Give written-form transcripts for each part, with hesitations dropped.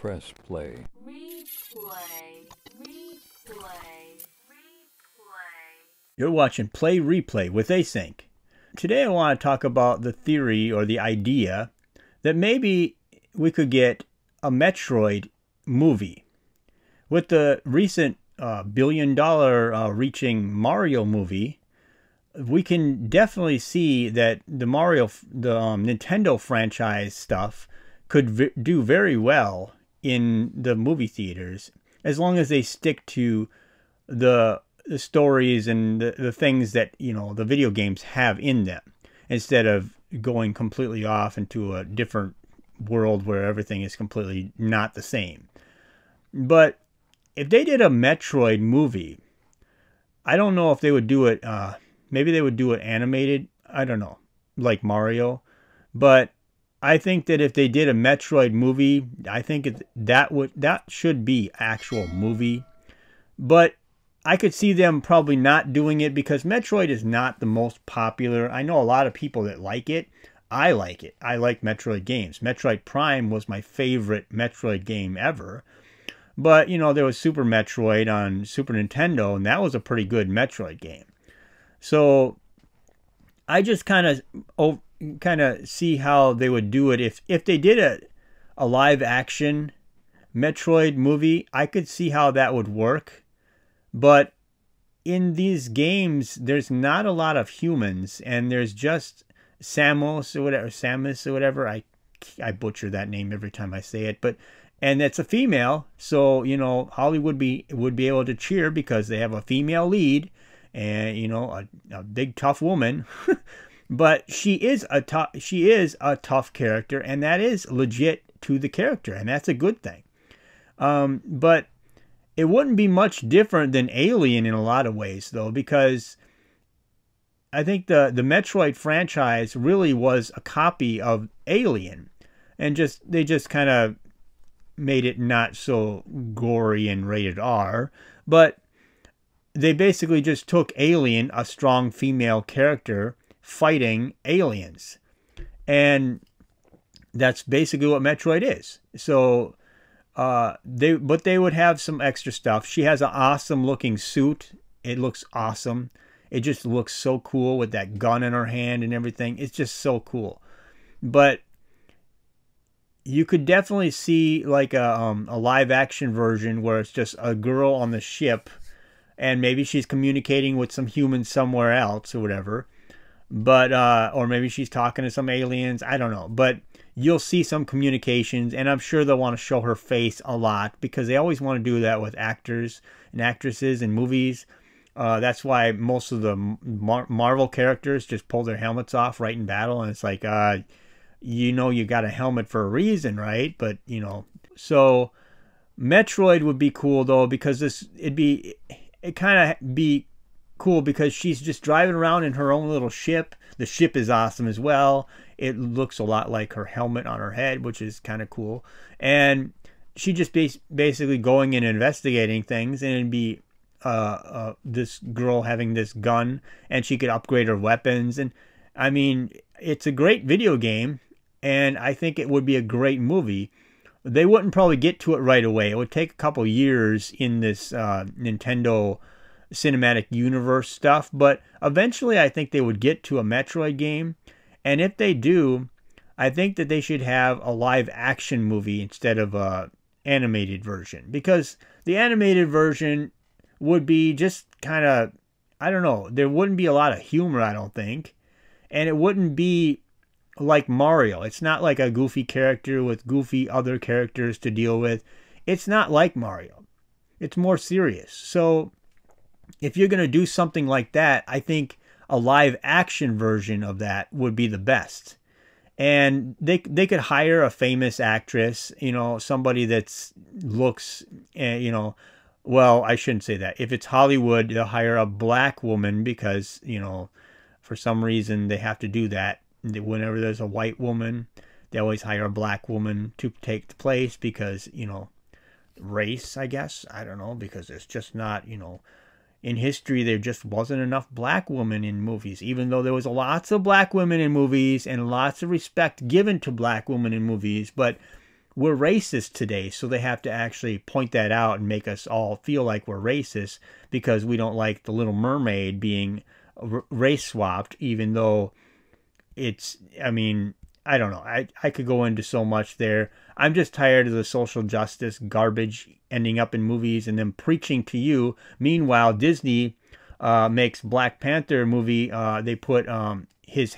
Press play. Replay. Replay. Replay. You're watching Play Replay with Async. Today I want to talk about the theory or the idea that maybe we could get a Metroid movie. With the recent billion-dollar reaching Mario movie, we can definitely see that the Nintendo franchise stuff could do very well in the movie theaters as long as they stick to the stories and the things that, you know, the video games have in them, instead of going completely off into a different world where everything is completely not the same. But if they did a Metroid movie, I don't know if they would do it, maybe they would do it animated, I don't know, like Mario. But I think that if they did a Metroid movie, I think that should be actual movie. But I could see them probably not doing it because Metroid is not the most popular. I know a lot of people that like it. I like it. I like Metroid games. Metroid Prime was my favorite Metroid game ever. But, you know, there was Super Metroid on Super Nintendo, and that was a pretty good Metroid game. So I just kind of see how they would do it if they did a live action Metroid movie. I could see how that would work. But in these games, there's not a lot of humans, and there's just Samus or whatever. I butcher that name every time I say it, and it's a female, so, you know, Hollywood would be able to cheer because they have a female lead, and, you know, a big tough woman. But she is a tough character, and that is legit to the character, and that's a good thing. But it wouldn't be much different than Alien in a lot of ways, though, because I think the Metroid franchise really was a copy of Alien, and they just kind of made it not so gory and rated R, but they basically just took Alien, a strong female character, fighting aliens. And that's basically what Metroid is. So they would have some extra stuff. She has an awesome looking suit. It looks awesome. It just looks so cool with that gun in her hand and everything. It's just so cool. But you could definitely see like a live action version where it's just a girl on the ship, and maybe she's communicating with some humans somewhere else or whatever. But or maybe she's talking to some aliens. I don't know. But you'll see some communications, and I'm sure they'll want to show her face a lot because they always want to do that with actors and actresses in movies. That's why most of the Marvel characters just pull their helmets off right in battle, and it's like, you know, you got a helmet for a reason, right? But, you know, so Metroid would be cool though, because it kind of be cool because she's just driving around in her own little ship. The ship is awesome as well. It looks a lot like her helmet on her head, which is kind of cool. And she just basically going and investigating things, and it'd be this girl having this gun, and she could upgrade her weapons. And I mean, it's a great video game, and I think it would be a great movie. They wouldn't probably get to it right away. It would take a couple years in this Nintendo cinematic universe stuff, but eventually I think they would get to a Metroid game. And if they do, I think that they should have a live action movie instead of a animated version, because the animated version would be just kind of, I don't know, there wouldn't be a lot of humor, I don't think, and it wouldn't be like Mario. It's not like a goofy character with goofy other characters to deal with. It's not like Mario. It's more serious. So if you're going to do something like that, I think a live action version of that would be the best. And they could hire a famous actress, you know, somebody that's looks, you know, well, I shouldn't say that. If it's Hollywood, they'll hire a black woman because, you know, for some reason they have to do that. Whenever there's a white woman, they always hire a black woman to take the place because, you know, race, I guess. I don't know, because it's just not, you know, in history, there just wasn't enough black women in movies, even though there was lots of black women in movies and lots of respect given to black women in movies. But we're racist today, so they have to actually point that out and make us all feel like we're racist because we don't like the Little Mermaid being race swapped, even though it's, I mean, I don't know. I could go into so much there. I'm just tired of the social justice garbage ending up in movies and them preaching to you. Meanwhile, Disney makes Black Panther movie. They put his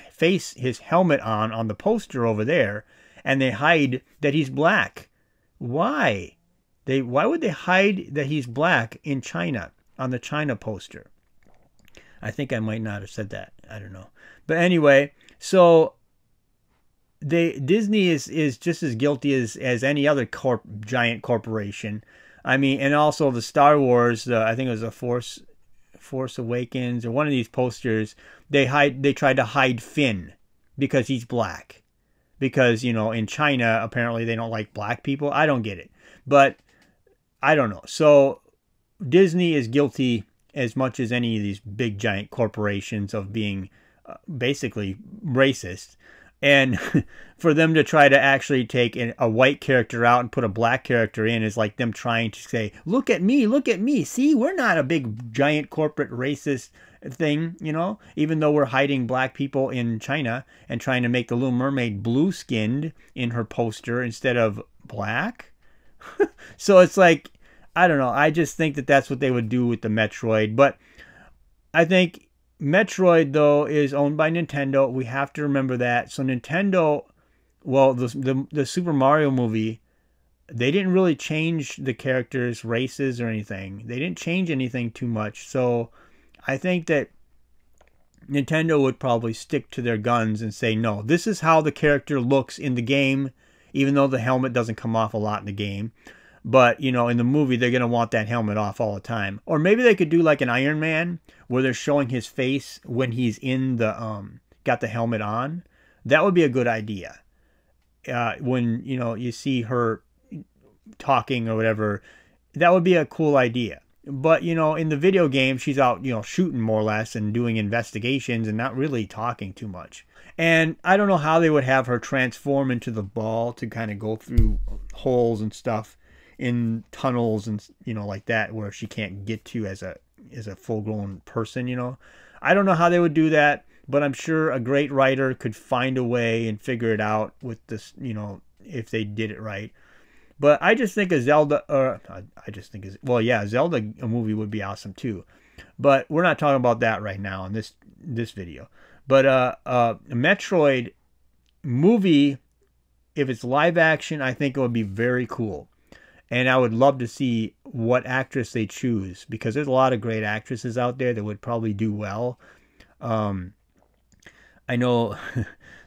helmet on the poster over there, and they hide that he's black. Why? Why would they hide that he's black in China on the China poster? I think I might not have said that. I don't know. But anyway, so Disney is just as guilty as any other giant corporation. I mean, and also the Star Wars, I think it was a Force Awakens or one of these posters, they tried to hide Finn because he's black. Because, you know, in China, apparently they don't like black people. I don't get it. But I don't know. So Disney is guilty as much as any of these big giant corporations of being basically racist. And for them to try to actually take a white character out and put a black character in is like them trying to say, look at me. See, we're not a big giant corporate racist thing, you know, even though we're hiding black people in China and trying to make the Little Mermaid blue-skinned in her poster instead of black. So it's like, I don't know. I just think that that's what they would do with the Metroid. But I think Metroid, though, is owned by Nintendo. We have to remember that. So Nintendo, well, the Super Mario movie, they didn't really change the characters' races or anything. They didn't change anything too much. So I think that Nintendo would probably stick to their guns and say, no, this is how the character looks in the game, even though the helmet doesn't come off a lot in the game. But, you know, in the movie, they're going to want that helmet off all the time. Or maybe they could do like an Iron Man, where they're showing his face when he's in the, got the helmet on. That would be a good idea. When, you know, you see her talking or whatever, that would be a cool idea. But, you know, in the video game, she's out, you know, shooting more or less and doing investigations and not really talking too much. And I don't know how they would have her transform into the ball to kind of go through holes and stuff in tunnels and, you know, like that, where she can't get to as a full-grown person, you know. I don't know how they would do that, but I'm sure a great writer could find a way and figure it out with this, you know, if they did it right. But I just think a Zelda, Zelda movie would be awesome too. But we're not talking about that right now in this video. But a Metroid movie, if it's live action, I think it would be very cool. And I would love to see what actress they choose, because there's a lot of great actresses out there that would probably do well. I know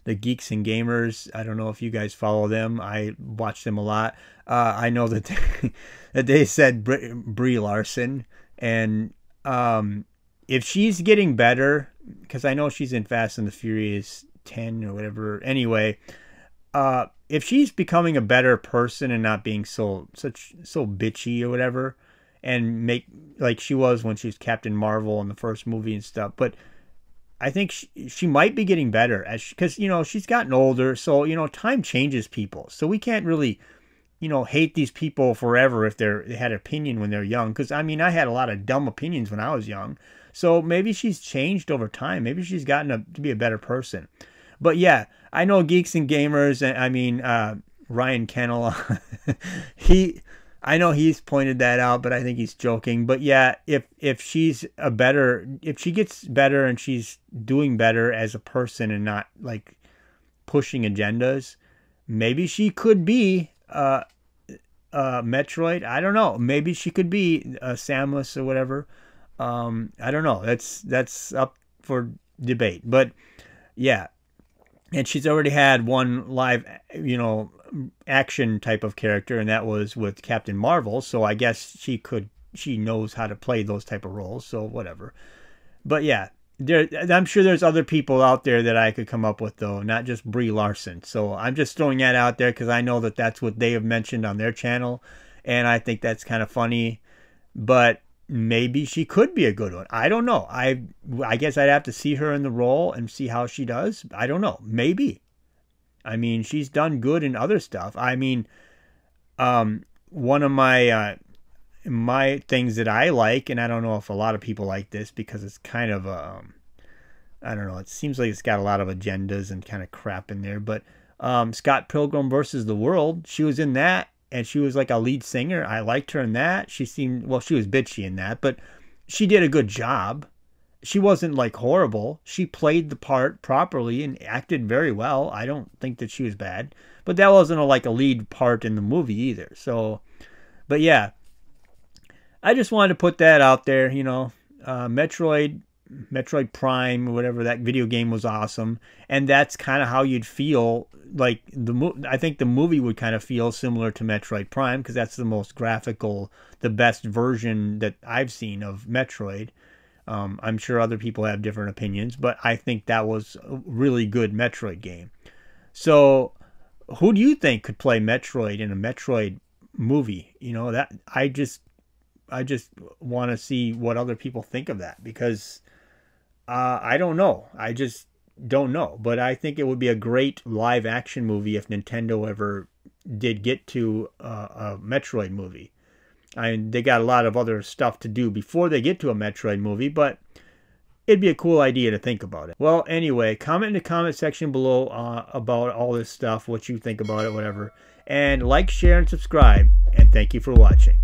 the Geeks and Gamers, I don't know if you guys follow them. I watch them a lot. I know that they said Brie Larson. And if she's getting better, because I know she's in Fast and the Furious 10 or whatever. Anyway, if she's becoming a better person and not being so bitchy or whatever, and make like she was when she was Captain Marvel in the first movie and stuff, but I think she might be getting better because, you know, she's gotten older. So, you know, time changes people. So we can't really, you know, hate these people forever if they had an opinion when they're young. Because, I mean, I had a lot of dumb opinions when I was young. So maybe she's changed over time. Maybe she's gotten to be a better person. But yeah, I know Geeks and Gamers, and I mean, Ryan Kennel, I know he's pointed that out, but I think he's joking. But yeah, if she gets better and she's doing better as a person and not like pushing agendas, maybe she could be Metroid. I don't know. Maybe she could be Samus or whatever. I don't know. That's up for debate. But yeah. And she's already had one live, you know, action type of character, and that was with Captain Marvel. So I guess she knows how to play those type of roles. So whatever. But yeah, I'm sure there's other people out there that I could come up with, though, not just Brie Larson. So I'm just throwing that out there because I know that that's what they have mentioned on their channel, and I think that's kind of funny. But maybe she could be a good one. I don't know. I guess I'd have to see her in the role and see how she does. I don't know. Maybe. I mean, she's done good in other stuff. I mean, One of my things that I like, and I don't know if a lot of people like this because it's kind of I don't know. It seems like it's got a lot of agendas and kind of crap in there. But Scott Pilgrim versus the World, she was in that, and she was like a lead singer. I liked her in that. She seemed, well, she was bitchy in that, but she did a good job. She wasn't like horrible. She played the part properly and acted very well. I don't think that she was bad, but that wasn't like a lead part in the movie either. So, but yeah, I just wanted to put that out there. You know, Metroid Prime, whatever, that video game was awesome, and that's kind of how you'd feel like I think the movie would kind of feel similar to Metroid Prime because that's the most graphical, the best version that I've seen of Metroid. I'm sure other people have different opinions, but I think that was a really good Metroid game. So, who do you think could play Metroid in a Metroid movie? You know, that I just want to see what other people think of that because I don't know. I just don't know. But I think it would be a great live action movie if Nintendo ever did get to a Metroid movie. I mean, they got a lot of other stuff to do before they get to a Metroid movie, but it'd be a cool idea to think about it. Well, anyway, comment in the comment section below about all this stuff, what you think about it, whatever. And like, share, and subscribe. And thank you for watching.